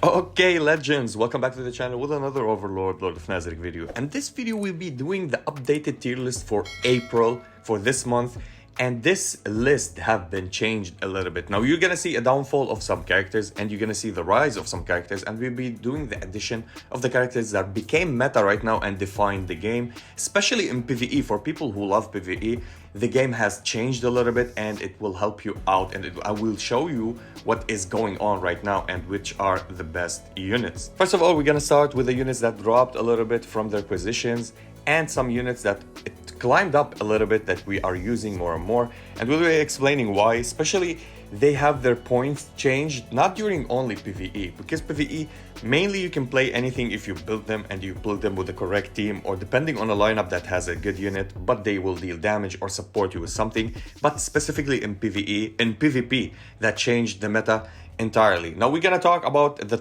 Okay, legends, welcome back to the channel with another Overlord Lord of Nazarick video. And this video will be doing the updated tier list for April for this month. And this list have been changed a little bit. Now you're gonna see a downfall of some characters and you're gonna see the rise of some characters, and we'll be doing the addition of the characters that became meta right now and defined the game, especially in PvE. For people who love PvE, the game has changed a little bit and it will help you out, and I will show you what is going on right now and which are the best units. First of all, we're gonna start with the units that dropped a little bit from their positions and some units that it climbed up a little bit that we are using more and more, and we'll be explaining why. Especially they have their points changed, not during only PvE, because PvE mainly you can play anything if you build them and you build them with the correct team or depending on a lineup that has a good unit, but they will deal damage or support you with something. But specifically in PvE, in PvP, that changed the meta entirely. Now we're gonna talk about the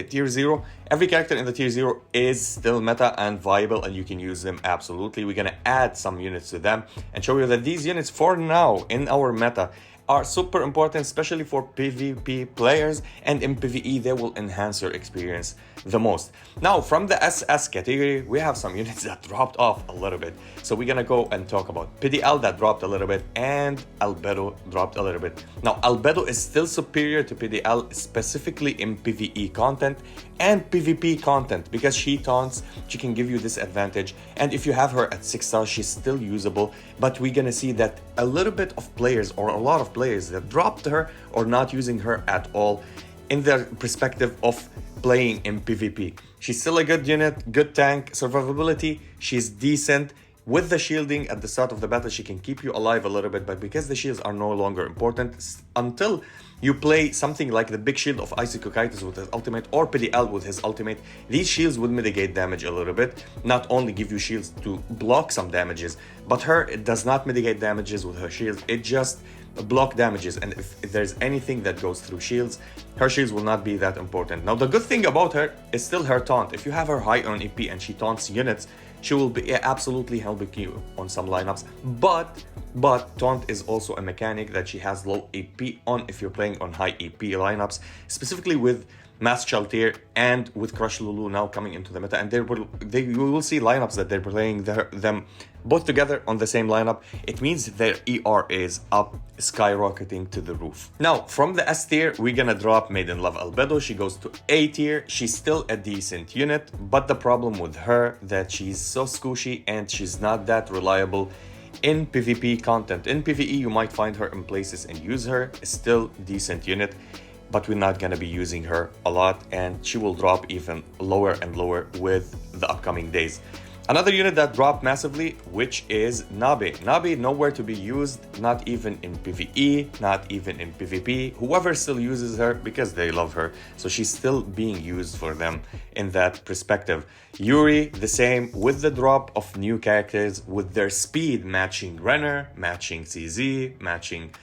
tier 0. Every character in the tier 0 is still meta and viable and you can use them absolutely. We're gonna add some units to them and show you that these units for now in our meta are super important, especially for PvP players, and in PvE they will enhance your experience the most. Now from the SS category, we have some units that dropped off a little bit. So we're gonna go and talk about PDL that dropped a little bit and Albedo dropped a little bit. Now Albedo is still superior to PDL, specifically in PvE content and PvP content, because she taunts, she can give you this advantage, and if you have her at 6 stars, she's still usable. But we're gonna see that a little bit of players or a lot of players that dropped her or not using her at all in their perspective of playing in PvP. She's still a good unit, good tank, survivability, she's decent. With the shielding at the start of the battle, she can keep you alive a little bit, but because the shields are no longer important until you play something like the big shield of isekai with his ultimate or PDL with his ultimate, these shields will mitigate damage a little bit, not only give you shields to block some damages, but it does not mitigate damages with her shields, it just block damages. And if there's anything that goes through shields, her shields will not be that important. Now the good thing about her is still her taunt. If you have her high on EP and she taunts units, she will be absolutely helping you on some lineups, but taunt is also a mechanic that she has low AP on if you're playing on high AP lineups, specifically with Mass Chaltier and with Crush Lulu now coming into the meta, and you will see lineups that they're playing them both together on the same lineup. It means their ER is up, skyrocketing to the roof. Now from the S tier, we're gonna drop Maid in Love Albedo. She goes to A tier. She's still a decent unit, but the problem with her that she's so squishy and she's not that reliable in PvP content. In PvE you might find her in places and use her, still decent unit, but we're not gonna be using her a lot, and she will drop even lower and lower with the upcoming days. Another unit that dropped massively, which is Nabe. Nabe nowhere to be used, not even in PvE, not even in PvP. Whoever still uses her because they love her, so she's still being used for them in that perspective. Yuri, the same, with the drop of new characters, with their speed matching Renner, matching CZ, matching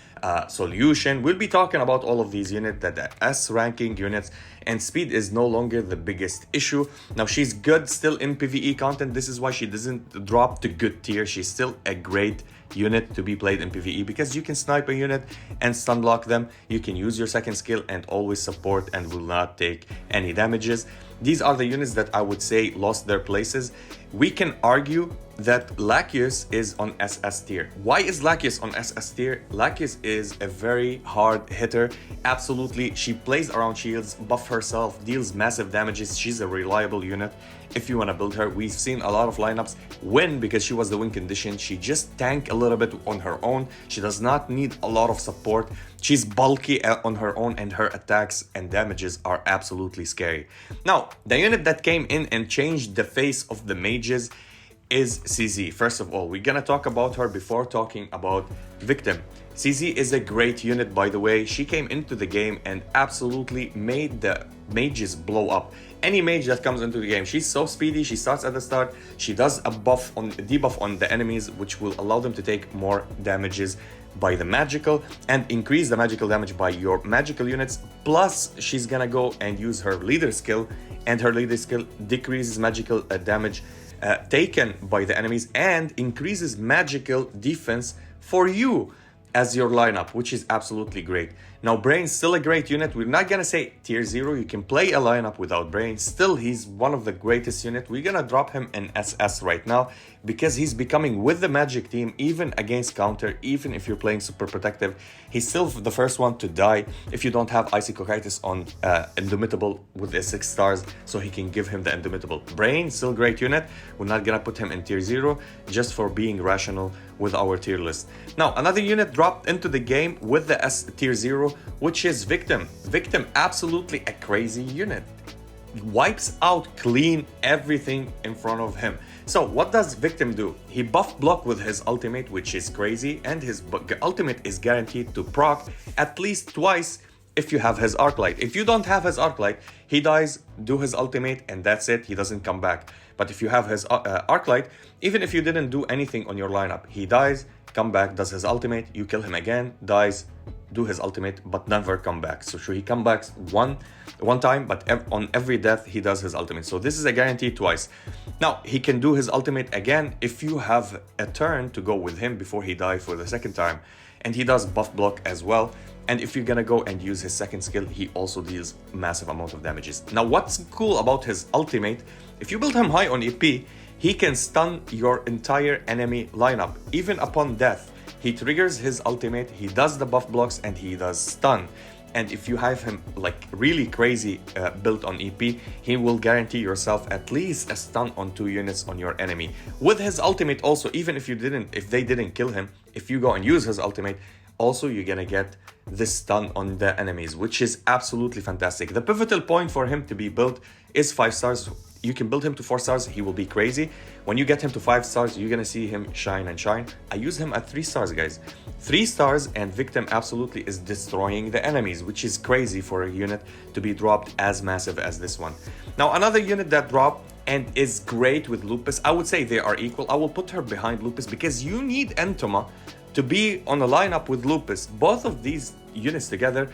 Solution. We'll be talking about all of these units, that the S ranking units, and speed is no longer the biggest issue. Now she's good still in PvE content. This is why she doesn't drop to good tier. She's still a great unit to be played in PvE because you can snipe a unit and stun block them. You can use your second skill and always support and will not take any damages. These are the units that I would say lost their places. We can argue that Lacus is on SS tier. Why is Lacus on SS tier? Lacus is a very hard hitter. Absolutely, she plays around shields, buff herself, deals massive damages. She's a reliable unit if you want to build her. We've seen a lot of lineups win because she was the win condition. She just tank a little bit on her own. She does not need a lot of support. She's bulky on her own, and her attacks and damages are absolutely scary. Now, the unit that came in and changed the face of the mages is CZ. First of all, we're gonna talk about her before talking about Victim. CZ is a great unit, by the way. She came into the game and absolutely made the mages blow up. Any mage that comes into the game, she's so speedy. She starts at the start. She does a debuff on the enemies, which will allow them to take more damages by the magical and increase the magical damage by your magical units. Plus, she's gonna go and use her leader skill, and her leader skill decreases magical damage taken by the enemies and increases magical defense for you as your lineup, which is absolutely great. Now, Brain's still a great unit. We're not gonna say tier 0. You can play a lineup without Brain. Still, he's one of the greatest unit. We're gonna drop him in SS right now because he's becoming, with the Magic team, even against counter, even if you're playing super protective, he's still the first one to die if you don't have Icy Cocytus on Indomitable with the 6 stars, so he can give him the Indomitable. Brain, still great unit. We're not gonna put him in tier 0 just for being rational with our tier list. Now, another unit dropped into the game with the S tier 0, which is Victim. Victim, absolutely a crazy unit. Wipes out clean everything in front of him. So what does Victim do? He buff block with his ultimate, which is crazy, and his ultimate is guaranteed to proc at least twice if you have his arc light. If you don't have his arc light, he dies, do his ultimate, and that's it. He doesn't come back. But if you have his arc light, even if you didn't do anything on your lineup, he dies, come back, does his ultimate, you kill him again, dies, do his ultimate, but never come back. So he comes back one time, but on every death he does his ultimate. So this is a guarantee twice. Now he can do his ultimate again if you have a turn to go with him before he dies for the second time, and he does buff block as well. And if you're gonna go and use his second skill, he also deals massive amount of damages. Now what's cool about his ultimate, if you build him high on EP, he can stun your entire enemy lineup, even upon death. He triggers his ultimate, he does the buff blocks, and he does stun. And if you have him like really crazy built on EP, he will guarantee yourself at least a stun on 2 units on your enemy. With his ultimate also, even if they didn't kill him, if you go and use his ultimate, also you're gonna get this stun on the enemies, which is absolutely fantastic. The pivotal point for him to be built is 5 stars. You can build him to 4 stars, he will be crazy. When you get him to 5 stars, you're gonna see him shine and shine. I use him at 3 stars, guys. 3 stars, and Victim absolutely is destroying the enemies, which is crazy for a unit to be dropped as massive as this one. Now, another unit that dropped and is great with Lupus, I would say they are equal. I will put her behind Lupus because you need Entoma to be on a lineup with Lupus. Both of these units together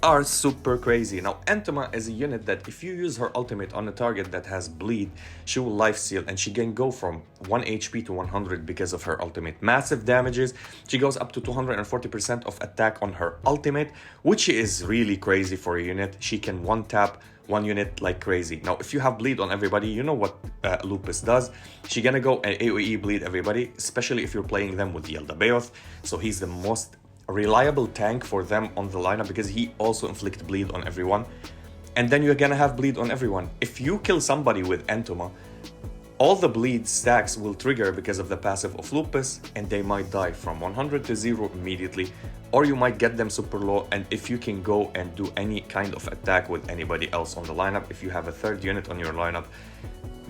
are super crazy. Now, Entoma is a unit that if you use her ultimate on a target that has bleed, she will life steal, and she can go from 1 HP to 100 because of her ultimate. Massive damages. She goes up to 240% of attack on her ultimate, which is really crazy for a unit. She can one tap one unit like crazy. Now, if you have bleed on everybody, you know what Lupus does. She's gonna go and AoE bleed everybody, especially if you're playing them with the Albedo. So he's the most reliable tank for them on the lineup because he also inflicts bleed on everyone. And then you're gonna have bleed on everyone. If you kill somebody with Entoma, all the bleed stacks will trigger because of the passive of Lupus, and they might die from 100 to 0 immediately, or you might get them super low. And if you can go and do any kind of attack with anybody else on the lineup, if you have a 3rd unit on your lineup,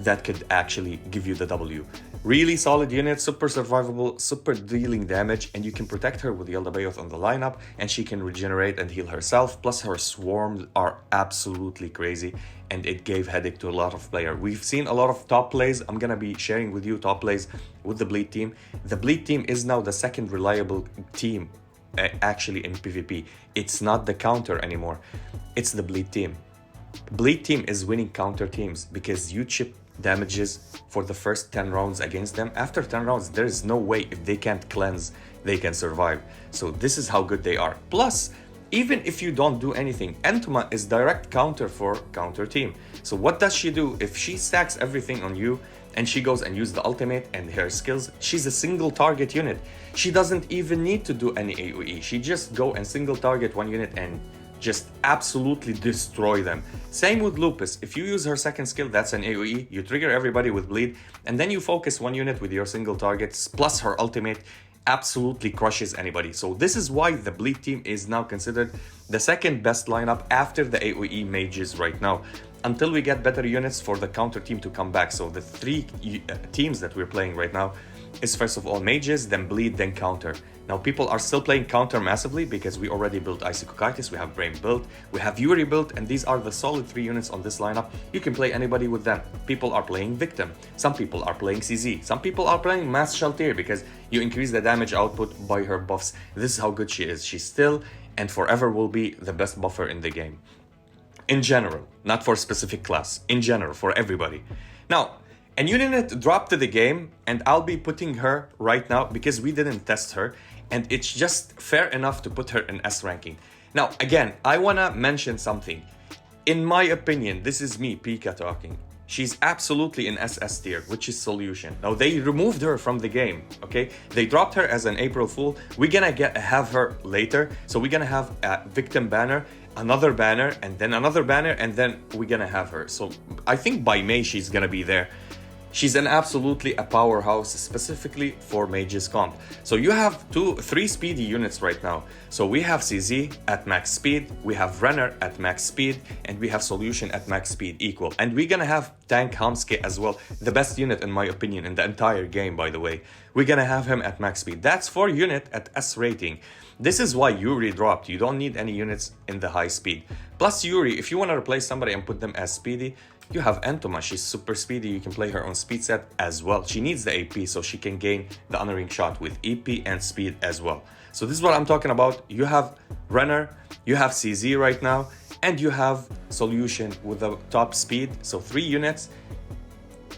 that could actually give you the W. Really solid unit, super survivable, super dealing damage, and you can protect her with the Albedo on the lineup, and she can regenerate and heal herself. Plus her swarms are absolutely crazy, and it gave headache to a lot of players. We've seen a lot of top plays. I'm gonna be sharing with you top plays with the Bleed team. The Bleed team is now the 2nd reliable team actually in PvP. It's not the counter anymore, it's the Bleed team. Bleed team is winning counter teams because you chip damages for the first 10 rounds against them. After 10 rounds, there is no way, if they can't cleanse, they can survive. So this is how good they are. Plus, even if you don't do anything, Entoma is direct counter for counter team. So what does she do? If she stacks everything on you and she goes and uses the ultimate and her skills, she's a single target unit. She doesn't even need to do any AoE. She just go and single target one unit and just absolutely destroy them. Same with Lupus. If you use her 2nd skill, that's an AoE. You trigger everybody with bleed, and then you focus one unit with your single targets, plus her ultimate absolutely crushes anybody. So this is why the Bleed team is now considered the 2nd best lineup after the AoE mages right now, until we get better units for the counter team to come back. So the 3 teams that we're playing right now is first of all mages, then bleed, then counter. Now people are still playing counter massively because we already built Icy Cocytus, we have Brain built, we have Yuri built, and these are the solid 3 units on this lineup. You can play anybody with them. People are playing Victim, some people are playing CZ, some people are playing Mass Shelter because you increase the damage output by her buffs. This is how good she is. She still and forever will be the best buffer in the game. In general, not for a specific class, in general, for everybody. Now, a new unit dropped to the game, and I'll be putting her right now because we didn't test her. and it's just fair enough to put her in S ranking. Now, again, I wanna mention something. In my opinion, this is me, Pika, talking. She's absolutely in SS tier, which is Solution. Now, they removed her from the game, okay? They dropped her as an April Fool. We're gonna have her later. So we're gonna have a victim banner, another banner, and then another banner, and then we're gonna have her. So I think by May, she's gonna be there. She's absolutely a powerhouse, specifically for Mage's comp. So you have 3 speedy units right now. So we have CZ at max speed, we have Renner at max speed, and we have Solution at max speed equal. And we're gonna have Tank Hamsuke as well, the best unit in my opinion in the entire game, by the way. We're gonna have him at max speed. That's 4 unit at S rating. This is why Yuri dropped. You don't need any units in the high speed. Plus Yuri, if you wanna replace somebody and put them as speedy, you have Entoma. She's super speedy. You can play her on speed set as well. She needs the AP so she can gain the honoring shot with EP and speed as well. So this is what I'm talking about. You have Renner, you have CZ right now, and you have Solution with the top speed. So 3 units.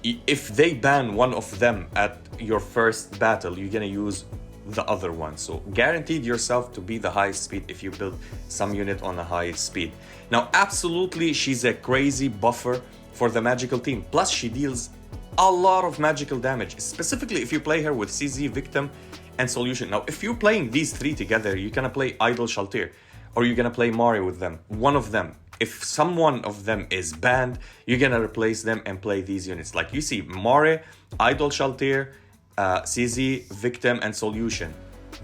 If they ban one of them at your first battle, you're gonna use the other one. So guaranteed yourself to be the highest speed if you build some unit on a high speed. Now, absolutely, she's a crazy buffer for the magical team. Plus, she deals a lot of magical damage, specifically if you play her with CZ, Victim, and Solution. Now, if you're playing these 3 together, you're gonna play Idol Shaltir, or you're gonna play Mari with them, one of them. If someone of them is banned, you're gonna replace them and play these units. Like you see, Mari, Idol Shaltir, CZ, Victim, and Solution.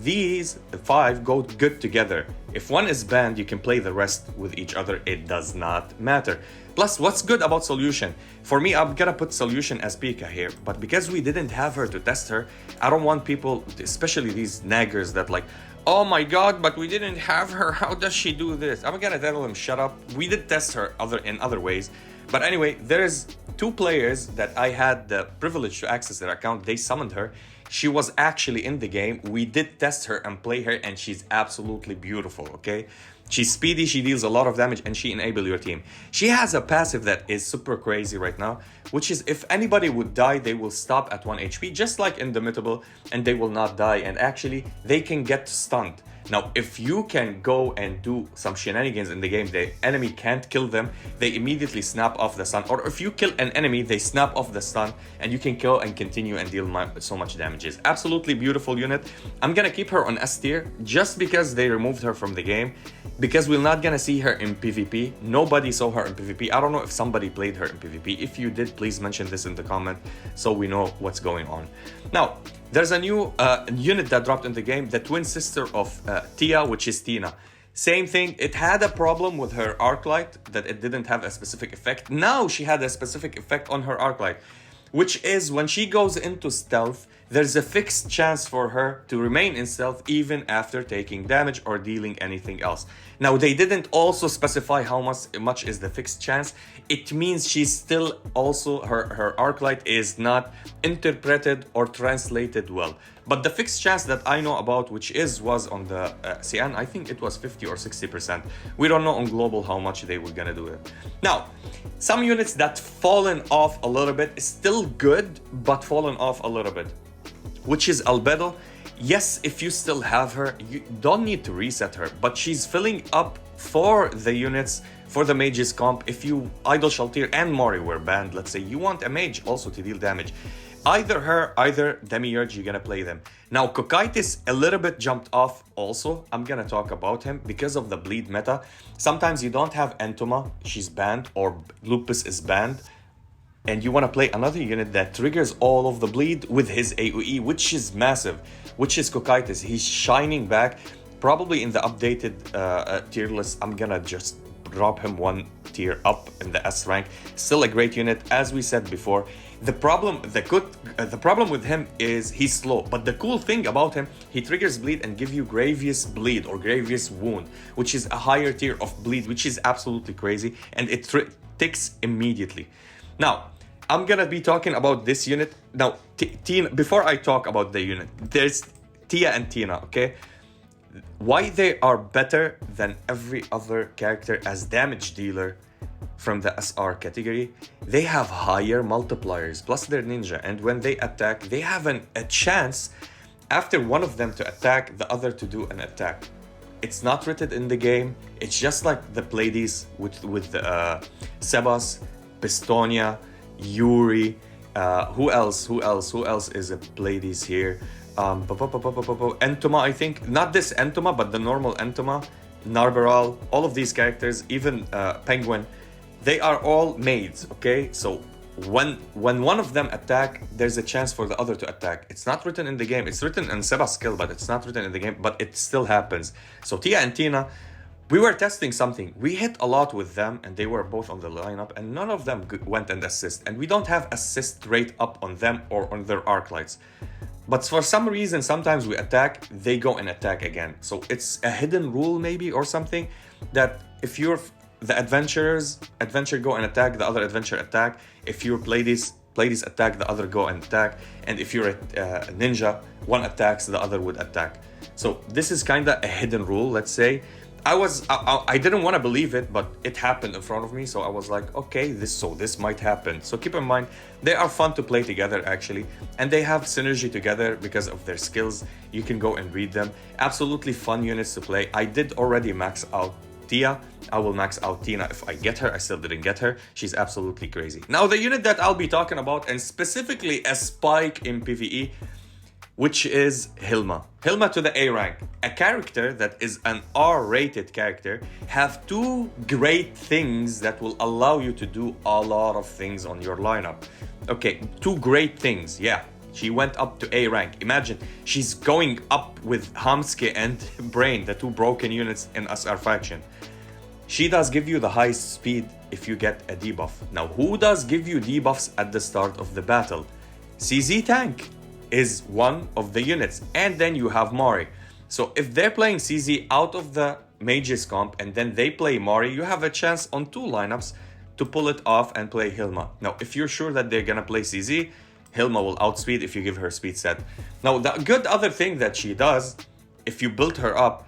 These 5 go good together. If one is banned, you can play the rest with each other. It does not matter. Plus, what's good about Solution? For me, I'm gonna put Solution as Pika here, but because we didn't have her to test her, I don't want people, especially these naggers that like, oh my god, but we didn't have her, how does she do this? I'm gonna tell them, shut up. We did test her in other ways. But anyway, there's 2 players that I had the privilege to access their account. They summoned her. She was actually in the game. We did test her and play her, and she's absolutely beautiful, okay? She's speedy, she deals a lot of damage, and she enables your team. She has a passive that is super crazy right now, which is if anybody would die, they will stop at 1 HP, just like Indomitable, and they will not die, and actually, they can get stunned. Now, if you can go and do some shenanigans in the game, the enemy can't kill them, they immediately snap off the stun. Or if you kill an enemy, they snap off the stun, and you can kill and continue and deal so much damages. Absolutely beautiful unit. I'm gonna keep her on S tier just because they removed her from the game, because we're not gonna see her in PvP. Nobody saw her in PvP. I don't know if somebody played her in PvP. If you did, please mention this in the comment so we know what's going on. Now, there's a new unit that dropped in the game, the twin sister of Tia, which is Tina. Same thing, it had a problem with her arc light, that it didn't have a specific effect. Now she had a specific effect on her arc light, which is when she goes into stealth, there's a fixed chance for her to remain in stealth even after taking damage or dealing anything else. Now, they didn't also specify how much is the fixed chance. It means she's still also, her arc light is not interpreted or translated well. But the fixed chance that I know about, which was on the CN, I think it was 50 or 60%. We don't know on global how much they were gonna do it. Now, some units that fallen off a little bit is still good, but fallen off a little bit, which is Albedo. Yes, if you still have her, you don't need to reset her, but she's filling up for the units, for the mage's comp. If you Idol Shaltir and Mori were banned, let's say you want a mage also to deal damage, either her, either Demiurge, you're gonna play them. Now, Cocytus a little bit jumped off also. I'm gonna talk about him because of the bleed meta. Sometimes you don't have Entoma, she's banned, or Lupus is banned, and you want to play another unit that triggers all of the bleed with his AoE, which is massive, which is Cocytus. He's shining back, probably in the updated tier list. I'm gonna just drop him 1 tier up in the S rank. Still a great unit, as we said before. The problem with him is he's slow, but the cool thing about him, he triggers bleed and give you Grievous Bleed or Grievous Wound, which is a higher tier of bleed, which is absolutely crazy, and it ticks immediately. Now, I'm gonna be talking about this unit. Now, Tina, before I talk about the unit, there's Tia and Tina, okay? Why they are better than every other character as damage dealer from the SR category, they have higher multipliers, plus they're ninja, and when they attack, they have a chance after one of them to attack, the other to do an attack. It's not written in the game. It's just like the Pleiades with Sebas, Pistonia, Yuri. Who else is a Pleiades here? Entoma, I think. Not this Entoma, but the normal Entoma. Narberal, all of these characters, even Penguin, they are all maids, okay? So when one of them attack, there's a chance for the other to attack. It's not written in the game. It's written in Seba's skill, but it's not written in the game, but it still happens. So Tia and Tina, we were testing something. We hit a lot with them, and they were both on the lineup, and none of them went and assist. And we don't have assist rate up on them or on their arc lights. But for some reason, sometimes we attack, they go and attack again. So it's a hidden rule maybe or something, that if you're the adventure go and attack, the other adventure attack. If you're Pleiades attack, the other go and attack. And if you're a ninja, one attacks, the other would attack. So this is kind of a hidden rule, let's say. I didn't want to believe it, but it happened in front of me, so I was like, okay, this might happen. So keep in mind, they are fun to play together actually, and they have synergy together because of their skills. You can go and read them. Absolutely fun units to play. I did already max out Tia. I will max out Tina if I get her. I still didn't get her. She's absolutely crazy. Now the unit that I'll be talking about, and specifically a spike in PvE, which is Hilma. Hilma to the A rank. A character that is an R-rated character, have two great things that will allow you to do a lot of things on your lineup. Okay, two great things, yeah. She went up to A rank. Imagine, she's going up with Hamske and Brain, the two broken units in SR faction. She does give you the highest speed if you get a debuff. Now, who does give you debuffs at the start of the battle? CZ Tank is one of the units, and then you have Mari. So if they're playing CZ out of the Mages comp and then they play Mari, you have a chance on two lineups to pull it off and play Hilma. Now if you're sure that they're gonna play CZ, Hilma will outspeed if you give her speed set. Now the good other thing that she does, if you build her up,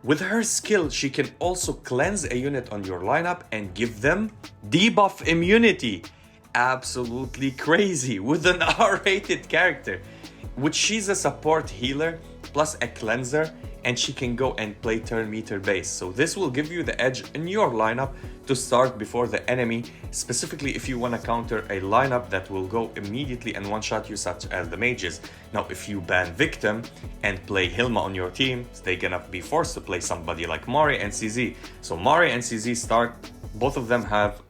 with her skill she can also cleanse a unit on your lineup and give them debuff immunity. Absolutely crazy with an R-rated character, which she's a support healer plus a cleanser, and she can go and play turn meter base. So this will give you the edge in your lineup to start before the enemy, specifically if you want to counter a lineup that will go immediately and one-shot you, such as the mages. Now if you ban Victim and play Hilma on your team, they're gonna be forced to play somebody like Mari and CZ. So Mari and CZ start, both of them have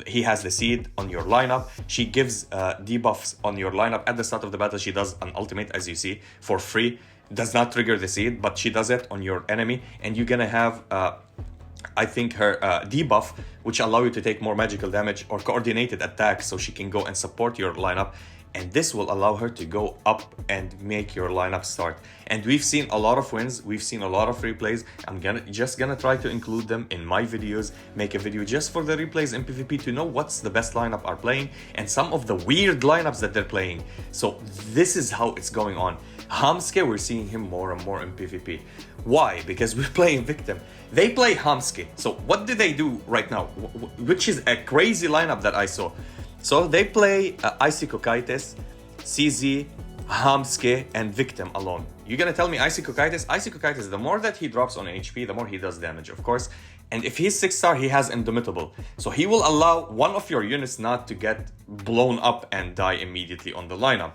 he has the seed on your lineup. She gives debuffs on your lineup at the start of the battle. She does an ultimate, as you see, for free. Does not trigger the seed, but she does it on your enemy, and you're gonna have I think her debuff, which allow you to take more magical damage or coordinated attacks, so she can go and support your lineup. And this will allow her to go up and make your lineup start. And we've seen a lot of wins, we've seen a lot of replays. I'm just gonna try to include them in my videos, make a video just for the replays in PvP to know what's the best lineup are playing and some of the weird lineups that they're playing. So this is how it's going on. Hamske, we're seeing him more and more in PvP. Why? Because we're playing Victim. They play Hamske. So what do they do right now? Which is a crazy lineup that I saw. So they play Isekai, CZ, Hamske, and Victim alone. You're gonna tell me Isekai, the more that he drops on HP, the more he does damage, of course. And if he's 6-star, he has Indomitable. So he will allow one of your units not to get blown up and die immediately on the lineup.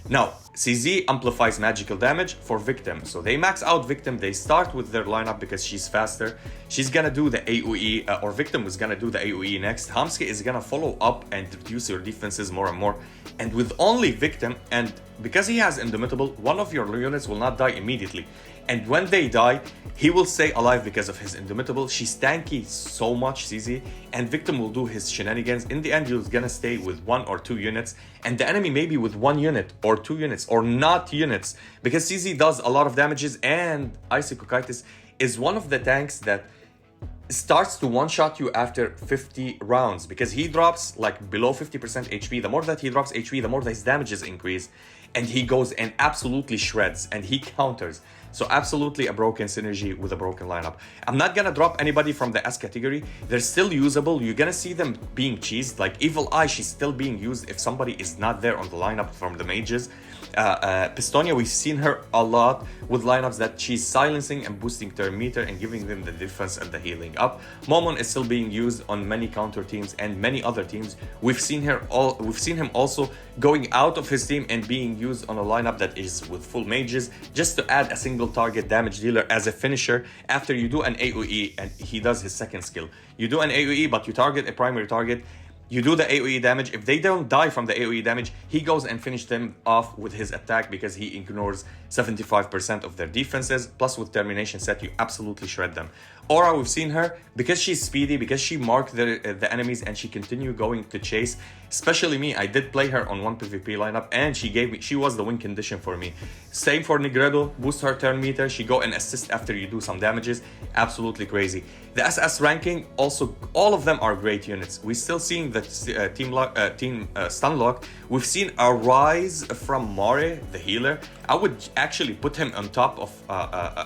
Now, CZ amplifies magical damage for Victim. So they max out Victim. They start with their lineup because she's faster. She's gonna do the AoE, or Victim is gonna do the AoE next. Hamske is gonna follow up and reduce your defenses more and more. And with only Victim, and because he has Indomitable, one of your units will not die immediately. And when they die, he will stay alive because of his Indomitable. She's tanky so much, CZ, and Victim will do his shenanigans. In the end, you're gonna stay with 1 or 2 units, and the enemy maybe with 1 unit or 2 units, or not units, because CZ does a lot of damages, and Isekai is one of the tanks that starts to one-shot you after 50 rounds, because he drops like below 50% HP. The more that he drops HP, the more his damages increase. and he goes and absolutely shreds and he counters. So absolutely a broken synergy with a broken lineup. I'm not gonna drop anybody from the S category. They're still usable. You're gonna see them being cheesed. Like Evil Eye, she's still being used if somebody is not there on the lineup from the mages. Pistonia, we've seen her a lot with lineups that she's silencing and boosting turn meter and giving them the defense and the healing up. Momon is still being used on many counter teams and many other teams. We've seen him also going out of his team and being used on a lineup that is with full mages, just to add a single target damage dealer as a finisher after you do an AoE and he does his second skill. You do an AoE, but you target a primary target. You do the AoE damage. If they don't die from the AoE damage, he goes and finishes them off with his attack because he ignores 75% of their defenses. Plus with Termination set, you absolutely shred them. Aura, we've seen her, because she's speedy, because she marked the enemies and she continue going to chase. Especially me, I did play her on one PvP lineup and she was the win condition for me. Same for Negredo, boost her turn meter, she go and assist after you do some damages. Absolutely crazy. The SS ranking, also, all of them are great units. We're still seeing the team stun lock. We've seen a rise from Mare, the healer. I would actually put him on top of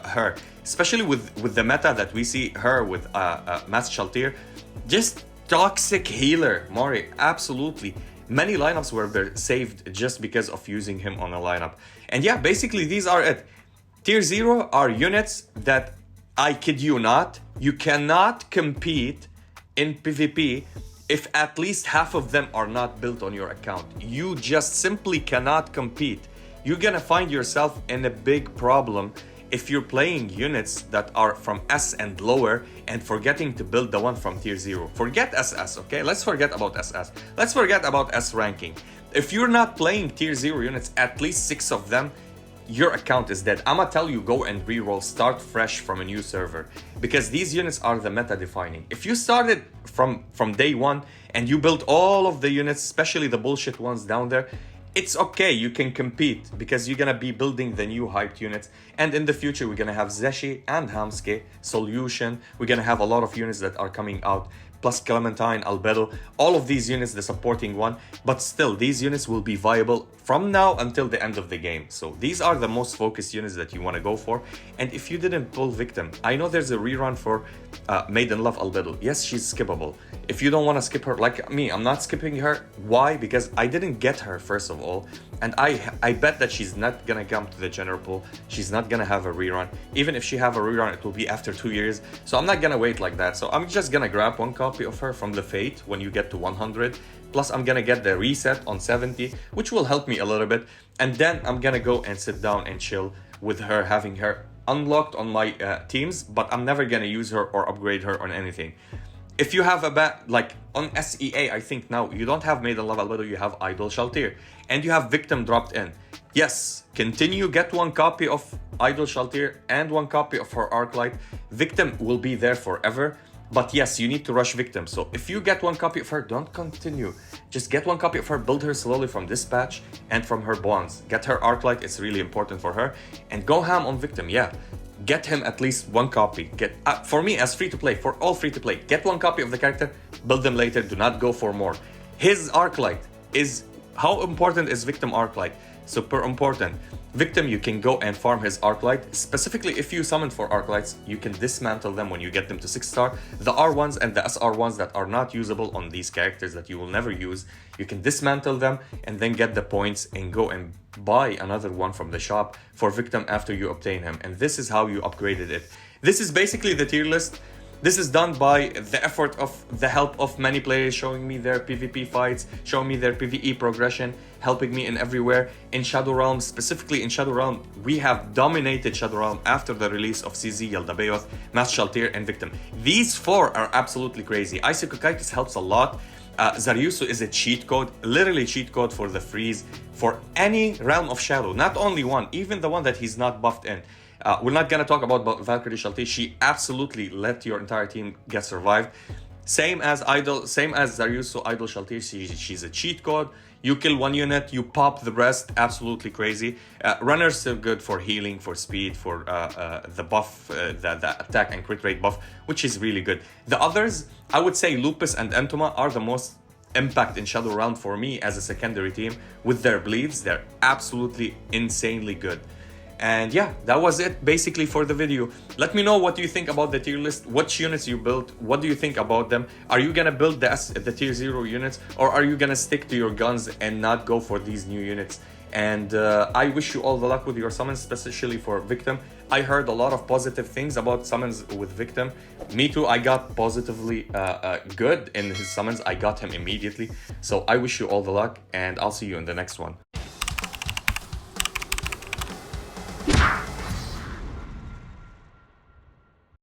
her, especially with the meta that we see her with Mass Shaltir. Just toxic healer, Mare, absolutely. Many lineups were saved just because of using him on a lineup. And yeah, basically these are it. Tier 0 are units that, I kid you not, you cannot compete in PvP if at least half of them are not built on your account. You just simply cannot compete. You're gonna find yourself in a big problem if you're playing units that are from S and lower and forgetting to build the one from tier 0. Forget SS, okay? Let's forget about SS. Let's forget about S ranking. If you're not playing tier 0 units, at least 6 of them, your account is dead. I'ma tell you, go and reroll, start fresh from a new server, because these units are the meta defining. If you started from day one and you built all of the units, especially the bullshit ones down there, it's okay, you can compete because you're gonna be building the new hyped units. And in the future, we're gonna have Zeshi and Hamske, Solution. We're gonna have a lot of units that are coming out, plus Clementine, Albedo, all of these units, the supporting one. But still, these units will be viable from now until the end of the game. So these are the most focused units that you wanna go for. And if you didn't pull Victim, I know there's a rerun for Maid in Love Albedo. Yes, she's skippable. If you don't want to skip her, like me, I'm not skipping her. Why? Because I didn't get her, first of all. And I bet that she's not gonna come to the general pool. She's not gonna have a rerun. Even if she have a rerun, it will be after 2 years. So I'm not gonna wait like that. So I'm just gonna grab one copy of her from the Fate when you get to 100. Plus I'm gonna get the reset on 70, which will help me a little bit. And then I'm gonna go and sit down and chill with her, having her unlocked on my teams, but I'm never gonna use her or upgrade her on anything. If you have like on SEA, I think now you don't have Maid in Love Albedo, you have Idol Shaltir, and you have Victim dropped in. Yes, continue, get one copy of Idol Shaltir and one copy of her Arclight. Victim will be there forever, but yes, you need to rush Victim. So if you get one copy of her, don't continue. Just get one copy of her, build her slowly from this patch and from her bonds. Get her Arclight, it's really important for her. And go ham on Victim, yeah. Get him at least one copy. Get for me, as free to play, for all free to play, get one copy of the character, build them later, do not go for more. His Arclight is, how important is Victim Arclight? Super important. Victim, you can go and farm his Arclight. Specifically, if you summon for Arclights, you can dismantle them when you get them to 6-star. The R1s and the SR1s that are not usable on these characters that you will never use, you can dismantle them and then get the points and go and buy another one from the shop for Victim after you obtain him. And this is how you upgraded it. This is basically the tier list. This is done by the effort of the help of many players showing me their PvP fights, showing me their PvE progression, helping me in everywhere. In Shadow Realm, specifically in Shadow Realm, we have dominated Shadow Realm after the release of CZ, Yaldabaoth, Mass Shaltir, and Victim. These 4 are absolutely crazy. Isekai helps a lot. Zaryusu is a cheat code, literally cheat code for the freeze for any Realm of Shadow, not only one, even the one that he's not buffed in. We're not gonna talk about Valkyrie Shaltir. She absolutely let your entire team get survived. Same as Zaryusu, Idol Shaltir, she's a cheat code. You kill one unit, you pop the rest, absolutely crazy. Runner's still good for healing, for speed, for the buff, the attack and crit rate buff, which is really good. The others, I would say Lupus and Entoma are the most impact in Shadow Round for me as a secondary team with their bleeds. They're absolutely insanely good. And yeah, that was it basically for the video. Let me know what you think about the tier list, which units you built, what do you think about them? Are you gonna build the tier 0 units, or are you gonna stick to your guns and not go for these new units? And I wish you all the luck with your summons, especially for Victim. I heard a lot of positive things about summons with Victim. Me too, I got positively good in his summons. I got him immediately. So I wish you all the luck, and I'll see you in the next one.